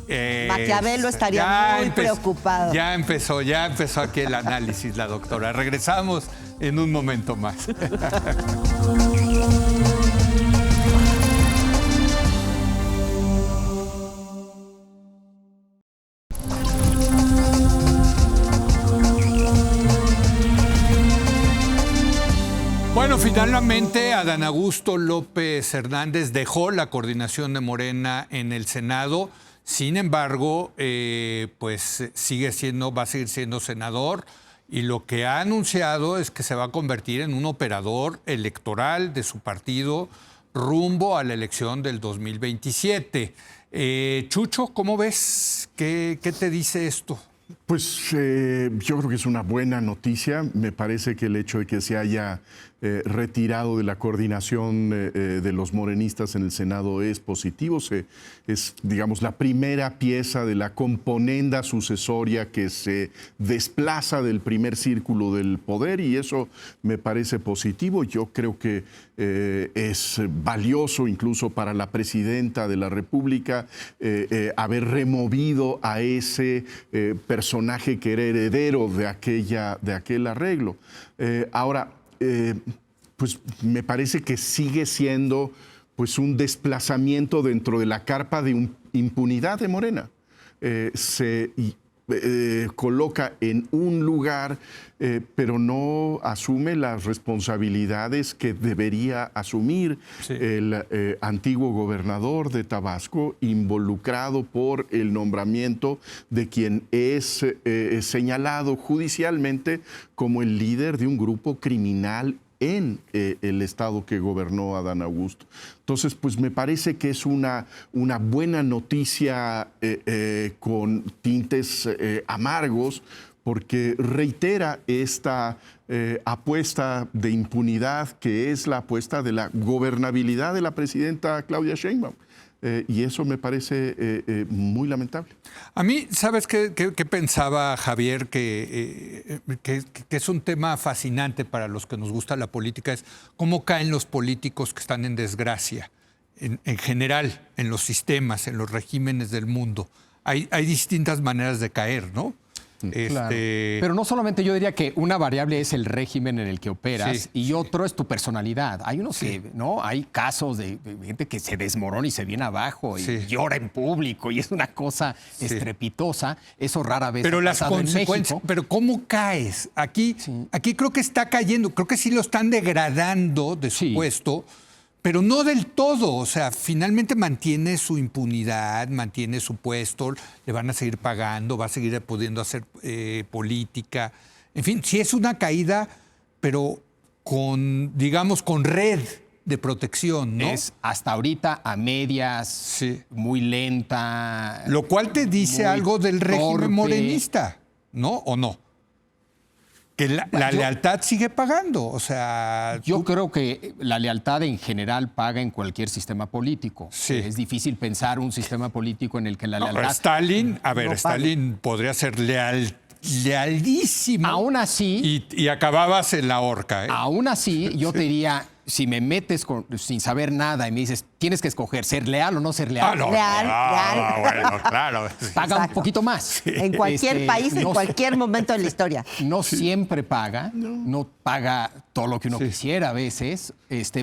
Maquiavelo estaría ya muy preocupado. Ya empezó aquí el análisis, la doctora. Regresamos en un momento más. Bueno, finalmente Adán Augusto López Hernández dejó la coordinación de Morena en el Senado. Sin embargo, pues va a seguir siendo senador y lo que ha anunciado es que se va a convertir en un operador electoral de su partido rumbo a la elección del 2027. Chucho, ¿cómo ves? ¿Qué te dice esto? Pues yo creo que es una buena noticia. Me parece que el hecho de que se haya retirado de la coordinación de los morenistas en el Senado es positivo. Es, digamos, la primera pieza de la componenda sucesoria que se desplaza del primer círculo del poder, y eso me parece positivo. Yo creo que es valioso incluso para la presidenta de la República haber removido a ese personaje que era heredero de aquel arreglo. Ahora, pues me parece que sigue siendo pues un desplazamiento dentro de la carpa de impunidad de Morena. Se coloca en un lugar, pero no asume las responsabilidades que debería asumir el antiguo gobernador de Tabasco, involucrado por el nombramiento de quien es señalado judicialmente como el líder de un grupo criminal en el estado que gobernó Adán Augusto. Entonces, pues me parece que es una buena noticia con tintes amargos, porque reitera esta apuesta de impunidad que es la apuesta de la gobernabilidad de la presidenta Claudia Sheinbaum. Y eso me parece muy lamentable. A mí, ¿sabes qué pensaba, Javier? Que es un tema fascinante para los que nos gusta la política, es cómo caen los políticos que están en desgracia, en general, en los sistemas, en los regímenes del mundo. Hay distintas maneras de caer, ¿no? Claro. Pero no solamente, yo diría que una variable es el régimen en el que operas y otro es tu personalidad. Hay unos que, ¿no? Hay casos de gente que se desmorona y se viene abajo y llora en público y es una cosa estrepitosa. Eso rara vez pero ha las pasado consecuencias, en México. pero ¿cómo caes? Aquí creo que está cayendo, creo que sí lo están degradando de su puesto, pero no del todo. O sea, finalmente mantiene su impunidad, mantiene su puesto, le van a seguir pagando, va a seguir pudiendo hacer política. En fin, sí es una caída, pero con, digamos, con red de protección, ¿no? Es hasta ahorita a medias, muy lenta. Lo cual te dice algo del régimen morenista, ¿no? ¿O no? Que la lealtad sigue pagando, o sea... Yo creo que la lealtad en general paga en cualquier sistema político. Es difícil pensar un sistema político en el que la lealtad... Stalin, Stalin podría ser lealísimo. Aún así... Y acababas en la horca. Aún así, yo te diría... Si me metes sin saber nada y me dices, tienes que escoger ser leal o no ser leal. Leal. Bueno, claro. Paga un poquito más. En cualquier país, en cualquier momento de la historia. No siempre paga, no paga todo lo que uno quisiera a veces,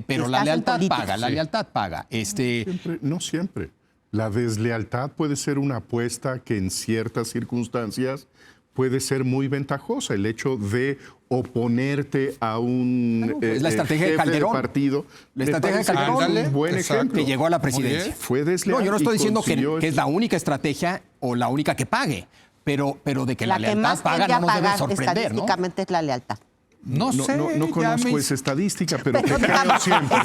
pero la lealtad paga, la lealtad paga. No siempre. La deslealtad puede ser una apuesta que en ciertas circunstancias puede ser muy ventajosa. El hecho de oponerte a un la estrategia jefe de Calderón. Partido. La estrategia de Calderón, un buen ejemplo. Que llegó a la presidencia. Fue desleal. No, yo no estoy diciendo que es la única estrategia o la única que pague, pero de que la lealtad paga no nos debe sorprender, ¿no? Estadísticamente es la lealtad. No sé. No conozco esa estadística, pero te creo siempre.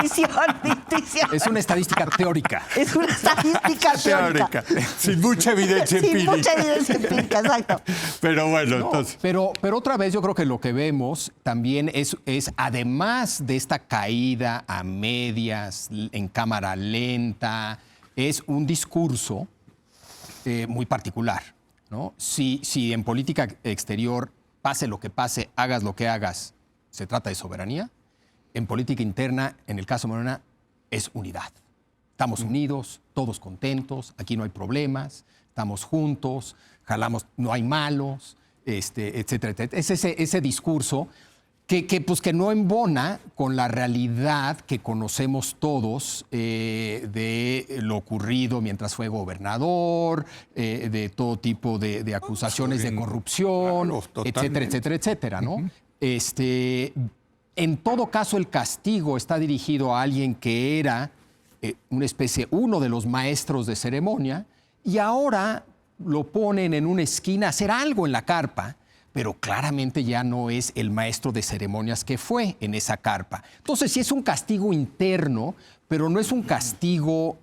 Es intuición. Es una estadística teórica. Es una estadística teórica. Sin mucha evidencia empírica. Sin mucha evidencia empírica, exacto. Pero bueno, entonces... Pero otra vez yo creo que lo que vemos también es además de esta caída a medias, en cámara lenta, es un discurso muy particular, ¿no? Si en política exterior, pase lo que pase, hagas lo que hagas, se trata de soberanía, en política interna, en el caso de Morena, es unidad. Estamos unidos, todos contentos, aquí no hay problemas, estamos juntos, jalamos, no hay malos, etcétera, etcétera. Es ese discurso que no embona con la realidad que conocemos todos de lo ocurrido mientras fue gobernador, de todo tipo de acusaciones de corrupción, etcétera, etcétera, etcétera, ¿no? En todo caso, el castigo está dirigido a alguien que era uno de los maestros de ceremonia y ahora lo ponen en una esquina a hacer algo en la carpa, pero claramente ya no es el maestro de ceremonias que fue en esa carpa. Entonces sí es un castigo interno, pero no es un castigo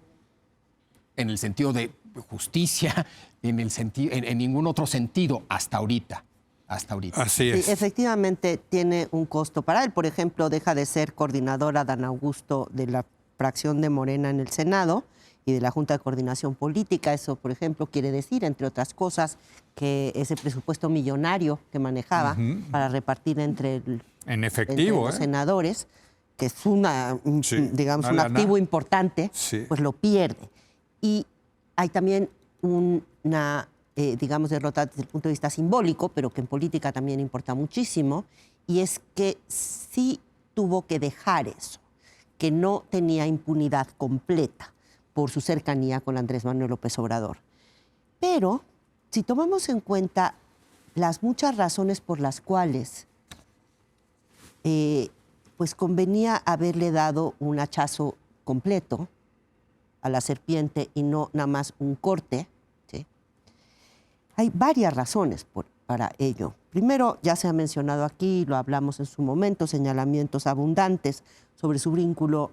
en el sentido de justicia, en ningún otro sentido hasta ahorita. hasta ahorita. Así es. Sí, efectivamente tiene un costo para él. Por ejemplo, deja de ser coordinadora Dan Augusto de la fracción de Morena en el Senado y de la Junta de Coordinación Política. Eso, por ejemplo, quiere decir, entre otras cosas, que ese presupuesto millonario que manejaba para repartir entre efectivo, los senadores, que es digamos, un una activo lana. importante, Sí. pues lo pierde. Y hay también una, digamos, derrota desde el punto de vista simbólico, pero que en política también importa muchísimo, y es que sí tuvo que dejar eso, que no tenía impunidad completa por su cercanía con Andrés Manuel López Obrador. Pero si tomamos en cuenta las muchas razones por las cuales pues convenía haberle dado un hachazo completo a la serpiente y no nada más un corte, ¿sí? Hay varias razones para ello. Primero, ya se ha mencionado aquí, lo hablamos en su momento, señalamientos abundantes sobre su vínculo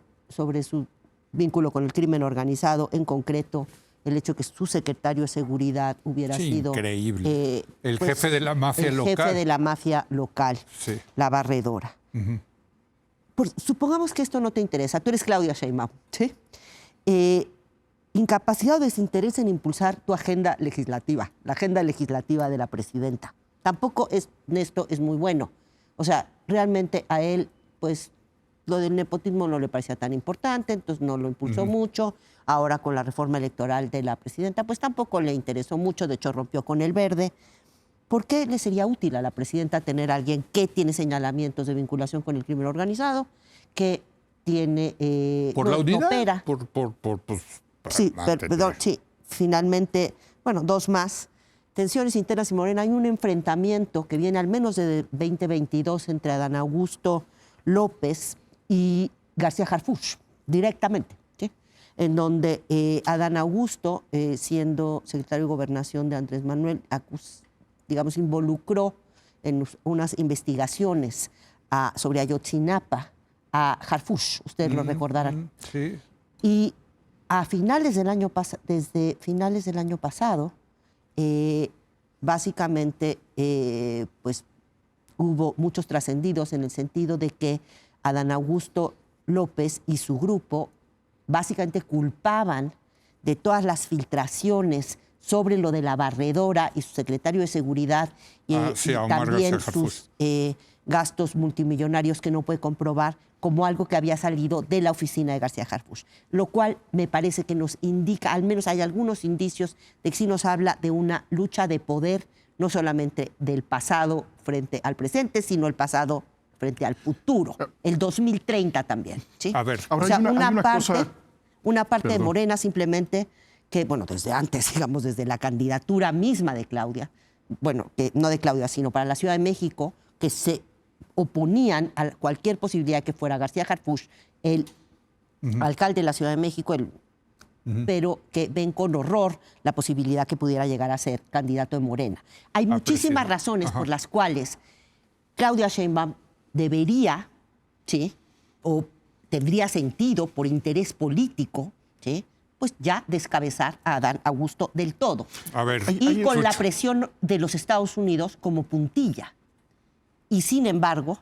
con el crimen organizado, en concreto el hecho que su secretario de Seguridad hubiera sido... Increíble. El jefe de la mafia local. El jefe de la mafia local, Sí. la barredora. Supongamos que esto no te interesa. Tú eres Claudia Sheinbaum, ¿sí? Incapacidad o desinterés en impulsar tu agenda legislativa, la agenda legislativa de la presidenta. Tampoco esto es muy bueno. O sea, realmente a él, pues, lo del nepotismo no le parecía tan importante, entonces no lo impulsó mucho. Ahora con la reforma electoral de la presidenta, pues tampoco le interesó mucho, de hecho rompió con el Verde. ¿Por qué le sería útil a la presidenta tener a alguien que tiene señalamientos de vinculación con el crimen organizado, que tiene... ¿Por la unidad? Opera? Pues, Sí, perdón, sí. Finalmente, bueno, dos más. Tensiones internas y Morena. Hay un enfrentamiento que viene al menos de 2022 entre Adán Augusto López y García Harfuch, directamente, ¿sí? En donde Adán Augusto, siendo secretario de Gobernación de Andrés Manuel, digamos, involucró en unas investigaciones sobre Ayotzinapa a Harfuch, ustedes lo recordarán. Sí. Y a finales del año desde finales del año pasado, básicamente, pues hubo muchos trascendidos en el sentido de que Adán Augusto López y su grupo básicamente culpaban de todas las filtraciones sobre lo de la barredora y su secretario de Seguridad y también sus gastos multimillonarios que no puede comprobar, como algo que había salido de la oficina de García Harfuch, lo cual me parece que nos indica, al menos hay algunos indicios de que sí nos habla de una lucha de poder, no solamente del pasado frente al presente, sino el pasado frente al futuro, el 2030 también, ¿sí? A ver, o sea, una parte de Morena simplemente que, bueno, desde antes, digamos, desde la candidatura misma de Claudia, bueno, que no de Claudia, sino para la Ciudad de México, que se oponían a cualquier posibilidad que fuera García Harfuch, el alcalde de la Ciudad de México, pero que ven con horror la posibilidad que pudiera llegar a ser candidato de Morena. Hay muchísimas razones por las cuales Claudia Sheinbaum debería, ¿sí?, o tendría sentido por interés político, ¿sí?, pues ya descabezar a Adán Augusto del todo. A ver, y con la presión de los Estados Unidos como puntilla. Y sin embargo,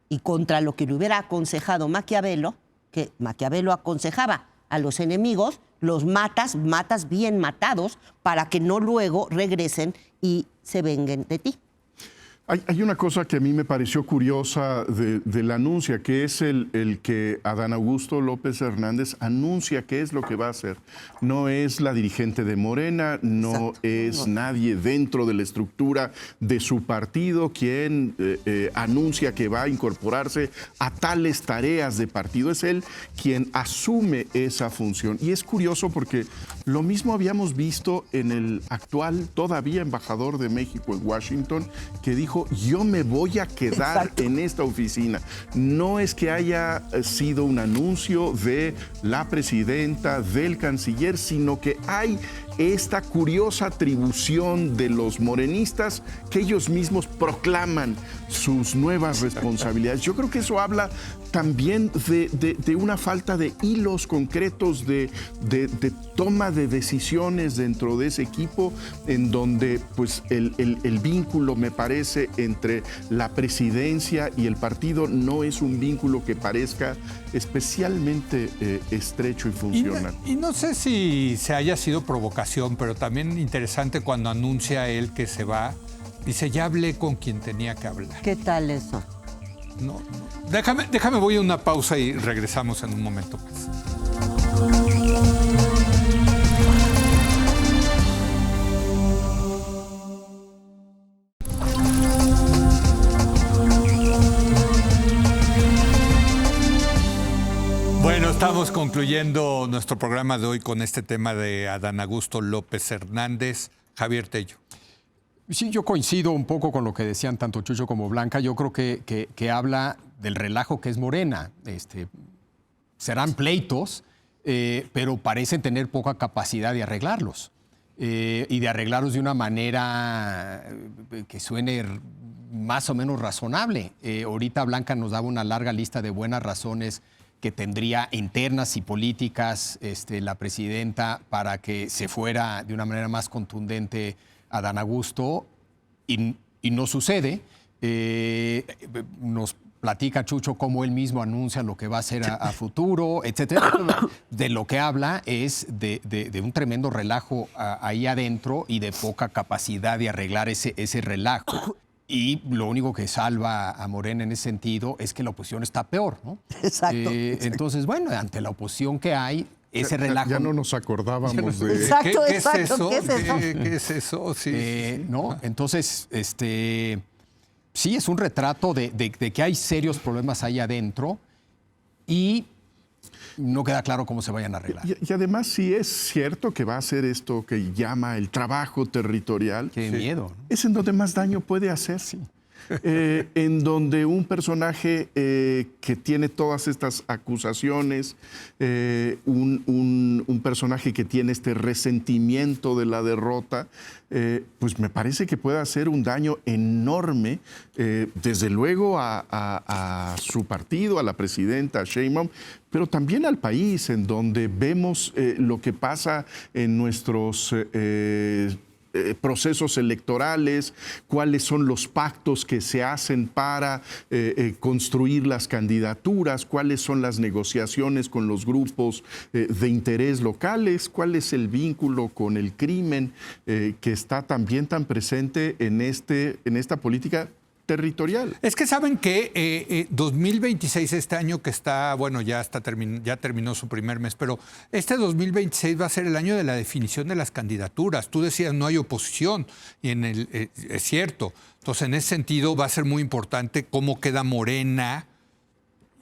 y contra lo que le hubiera aconsejado Maquiavelo, que Maquiavelo aconsejaba a los enemigos, los matas bien matados para que no luego regresen y se venguen de ti. Hay una cosa que a mí me pareció curiosa del anuncio, que es el que Adán Augusto López Hernández anuncia qué es lo que va a hacer. No es la dirigente de Morena, no es nadie dentro de la estructura de su partido quien anuncia que va a incorporarse a tales tareas de partido. Es él quien asume esa función. Y es curioso porque lo mismo habíamos visto en el actual, todavía embajador de México en Washington, que dijo: yo me voy a quedar en esta oficina. No es que haya sido un anuncio de la presidenta, del canciller, sino que hay esta curiosa atribución de los morenistas que ellos mismos proclaman sus nuevas responsabilidades. Yo creo que eso habla también de una falta de hilos concretos, de toma de decisiones dentro de ese equipo, en donde pues el vínculo, me parece, entre la presidencia y el partido no es un vínculo que parezca especialmente estrecho y funcional. Y no sé si se haya sido provocación, pero también interesante cuando anuncia él que se va, dice, ya hablé con quien tenía que hablar. ¿Qué tal eso? No. Déjame, voy a una pausa y regresamos en un momento más. Bueno, estamos concluyendo nuestro programa de hoy con este tema de Adán Augusto López Hernández. Javier Tello. Sí, yo coincido un poco con lo que decían tanto Chucho como Blanca. Yo creo que habla del relajo que es Morena. Serán pleitos, pero parecen tener poca capacidad de arreglarlos. Y de arreglarlos de una manera que suene más o menos razonable. Ahorita Blanca nos daba una larga lista de buenas razones que tendría internas y políticas la presidenta para que se fuera de una manera más contundente Adán Augusto, y no sucede. Nos platica Chucho cómo él mismo anuncia lo que va a hacer a futuro, etcétera. De lo que habla es de un tremendo relajo ahí adentro y de poca capacidad de arreglar ese relajo. Y lo único que salva a Morena en ese sentido es que la oposición está peor, ¿no? Exacto. Entonces, bueno, ante la oposición que hay, ese relajo... Ya no nos acordábamos de... Exacto, ¿Qué es eso? ¿Qué es eso? ¿Qué es eso? Sí. ¿No? Entonces, sí es un retrato de que hay serios problemas ahí adentro y no queda claro cómo se vayan a arreglar. Y además sí es cierto que va a ser esto que llama el trabajo territorial. Qué miedo, ¿no? Es en donde más daño puede hacer. Sí. En donde un personaje que tiene todas estas acusaciones, un personaje que tiene este resentimiento de la derrota, pues me parece que puede hacer un daño enorme, desde luego a su partido, a la presidenta Sheinbaum, pero también al país, en donde vemos lo que pasa en nuestros procesos electorales, cuáles son los pactos que se hacen para construir las candidaturas, cuáles son las negociaciones con los grupos de interés locales, cuál es el vínculo con el crimen que está también tan presente en esta política territorial. Es que saben que 2026, este año que está, bueno, ya terminó su primer mes, pero este 2026 va a ser el año de la definición de las candidaturas. Tú decías, no hay oposición, y es cierto. Entonces, en ese sentido, va a ser muy importante cómo queda Morena,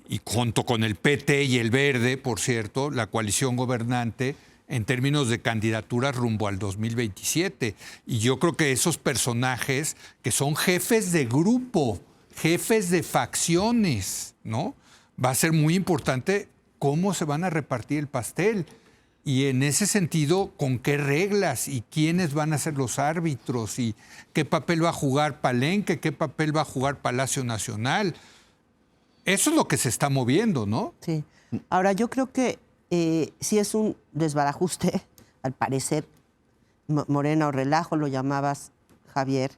y junto con el PT y el Verde, por cierto, la coalición gobernante, en términos de candidaturas rumbo al 2027. Y yo creo que esos personajes que son jefes de grupo, jefes de facciones, ¿no? Va a ser muy importante cómo se van a repartir el pastel. Y en ese sentido, con qué reglas y quiénes van a ser los árbitros y qué papel va a jugar Palenque, qué papel va a jugar Palacio Nacional. Eso es lo que se está moviendo, ¿no? Sí. Ahora, yo creo que sí es un desbarajuste, al parecer, Morena o relajo, lo llamabas, Javier.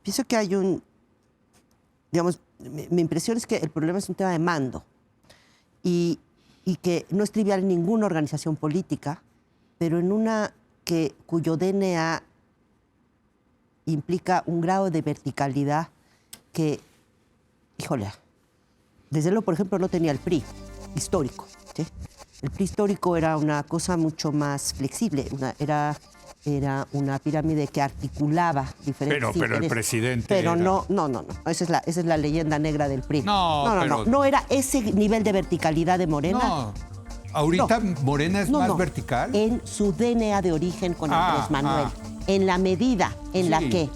Pienso que hay digamos, mi impresión es que el problema es un tema de mando y que no es trivial en ninguna organización política, pero en una cuyo DNA implica un grado de verticalidad que, híjole, desde luego, por ejemplo, no tenía el PRI histórico, ¿sí? El PRI histórico era una cosa mucho más flexible, era una pirámide que articulaba diferentes intereses. Pero el presidente Pero era... no, esa es la leyenda negra del PRI. No era ese nivel de verticalidad de Morena. No, ahorita Morena es más vertical. En su DNA de origen con Andrés Manuel, en la medida en la que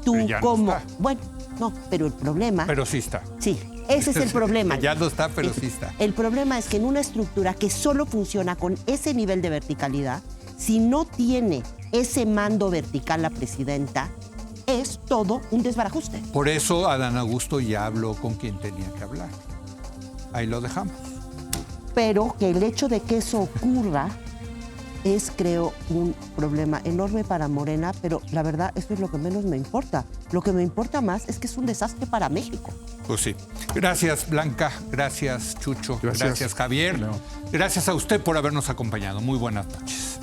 tú como... No, bueno, no, pero el problema... Pero sí está. Sí. Ese es el problema. Ya no está, pero sí está. El problema es que en una estructura que solo funciona con ese nivel de verticalidad, si no tiene ese mando vertical la presidenta, es todo un desbarajuste. Por eso Adán Augusto ya habló con quien tenía que hablar. Ahí lo dejamos. Pero que el hecho de que eso ocurra es, creo, un problema enorme para Morena, pero la verdad, eso es lo que menos me importa. Lo que me importa más es que es un desastre para México. Pues sí. Gracias, Blanca. Gracias, Chucho. Gracias. Gracias, Javier. Gracias a usted por habernos acompañado. Muy buenas noches.